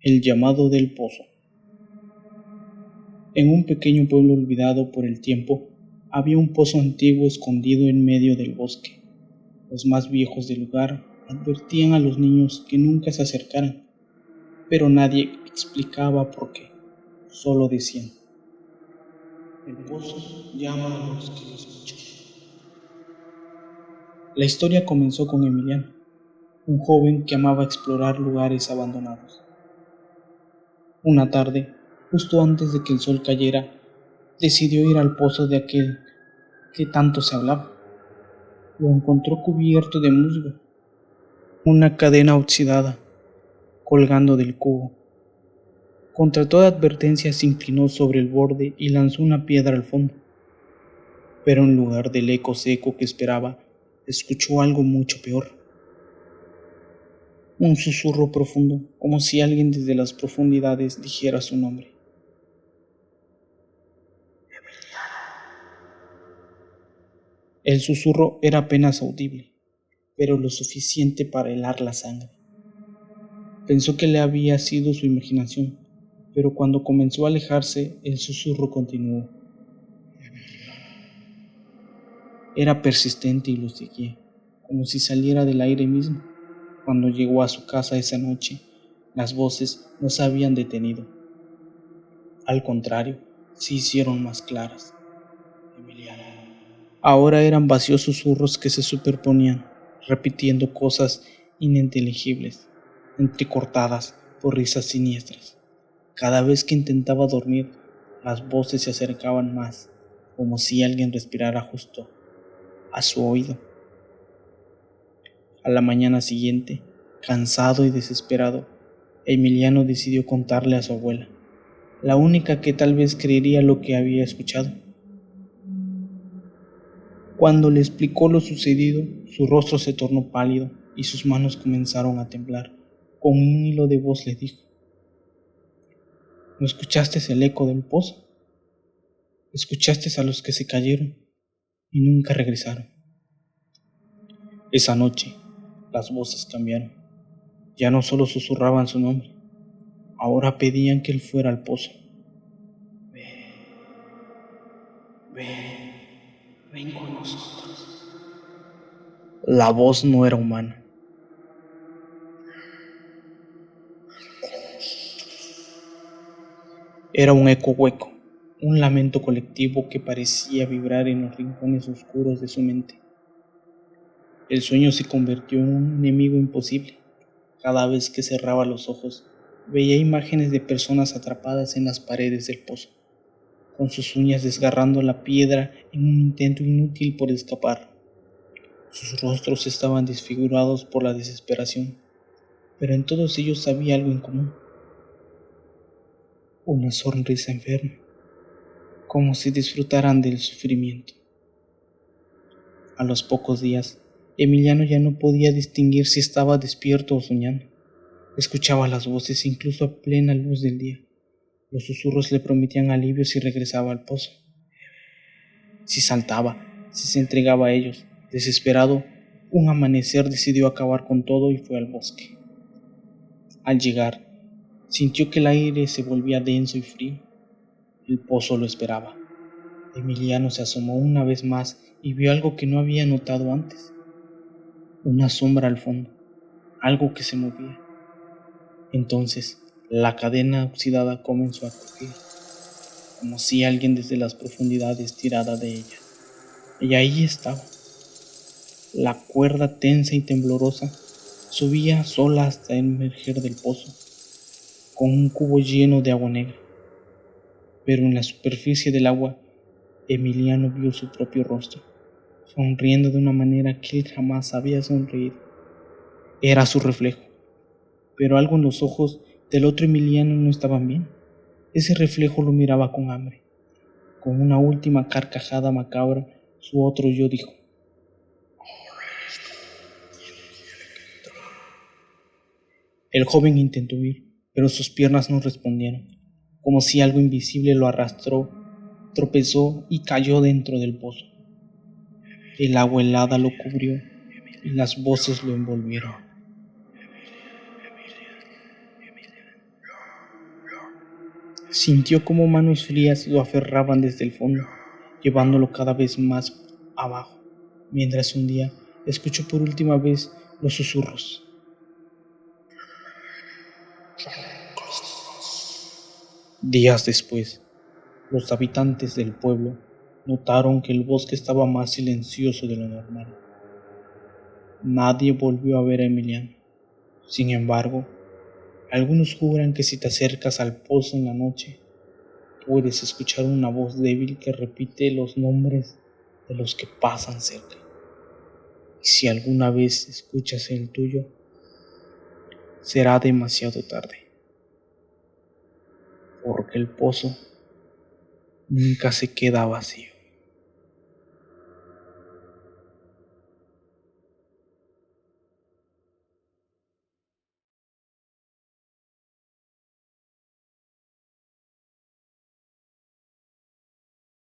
El llamado del pozo. En un pequeño pueblo olvidado por el tiempo, había un pozo antiguo escondido en medio del bosque. Los más viejos del lugar advertían a los niños que nunca se acercaran, pero nadie explicaba por qué. Solo decían: el pozo llama a los que lo escuchan. La historia comenzó con Emiliano, un joven que amaba explorar lugares abandonados. Una tarde, justo antes de que el sol cayera, decidió ir al pozo de aquel que tanto se hablaba. Lo encontró cubierto de musgo, una cadena oxidada colgando del cubo. Contra toda advertencia se inclinó sobre el borde y lanzó una piedra al fondo. Pero en lugar del eco seco que esperaba, escuchó algo mucho peor. Un susurro profundo, como si alguien desde las profundidades dijera su nombre. El susurro era apenas audible, pero lo suficiente para helar la sangre. Pensó que le había sido su imaginación, pero cuando comenzó a alejarse, el susurro continuó. Era persistente y lo seguía, como si saliera del aire mismo. Cuando llegó a su casa esa noche, las voces no se habían detenido. Al contrario, se hicieron más claras. Emiliano. Ahora eran vacíos susurros que se superponían, repitiendo cosas ininteligibles, entrecortadas por risas siniestras. Cada vez que intentaba dormir, las voces se acercaban más, como si alguien respirara justo a su oído. A la mañana siguiente, cansado y desesperado, Emiliano decidió contarle a su abuela, la única que tal vez creería lo que había escuchado. Cuando le explicó lo sucedido, su rostro se tornó pálido y sus manos comenzaron a temblar. Con un hilo de voz le dijo: ¿no escuchaste el eco del pozo? ¿Escuchaste a los que se cayeron y nunca regresaron? Esa noche, las voces cambiaron. Ya no solo susurraban su nombre, ahora pedían que él fuera al pozo. Ven con nosotros. La voz no era humana. Era un eco hueco, un lamento colectivo que parecía vibrar en los rincones oscuros de su mente. El sueño se convirtió en un enemigo imposible. Cada vez que cerraba los ojos, veía imágenes de personas atrapadas en las paredes del pozo, con sus uñas desgarrando la piedra en un intento inútil por escapar. Sus rostros estaban desfigurados por la desesperación, pero en todos ellos había algo en común. Una sonrisa enferma, como si disfrutaran del sufrimiento. A los pocos días, Emiliano ya no podía distinguir si estaba despierto o soñando. Escuchaba las voces incluso a plena luz del día. Los susurros le prometían alivio si regresaba al pozo. Si saltaba, si se entregaba a ellos. Desesperado, un amanecer decidió acabar con todo y fue al bosque. Al llegar, sintió que el aire se volvía denso y frío. El pozo lo esperaba. Emiliano se asomó una vez más y vio algo que no había notado antes. Una sombra al fondo, algo que se movía. Entonces, la cadena oxidada comenzó a crujir, como si alguien desde las profundidades tirara de ella. Y ahí estaba. La cuerda tensa y temblorosa subía sola hasta emerger del pozo, con un cubo lleno de agua negra. Pero en la superficie del agua, Emiliano vio su propio rostro, sonriendo de una manera que él jamás había sonreído. Era su reflejo, pero algo en los ojos del otro Emiliano no estaban bien. Ese reflejo lo miraba con hambre. Con una última carcajada macabra, su otro yo dijo: el joven intentó huir, pero sus piernas no respondieron, como si algo invisible lo arrastró, tropezó y cayó dentro del pozo. El agua helada lo cubrió y las voces lo envolvieron. Sintió como manos frías lo aferraban desde el fondo, llevándolo cada vez más abajo, mientras un día escuchó por última vez los susurros. Días después, los habitantes del pueblo notaron que el bosque estaba más silencioso de lo normal. Nadie volvió a ver a Emiliano. Sin embargo, algunos juran que si te acercas al pozo en la noche, puedes escuchar una voz débil que repite los nombres de los que pasan cerca. Y si alguna vez escuchas el tuyo, será demasiado tarde, porque el pozo nunca se queda vacío.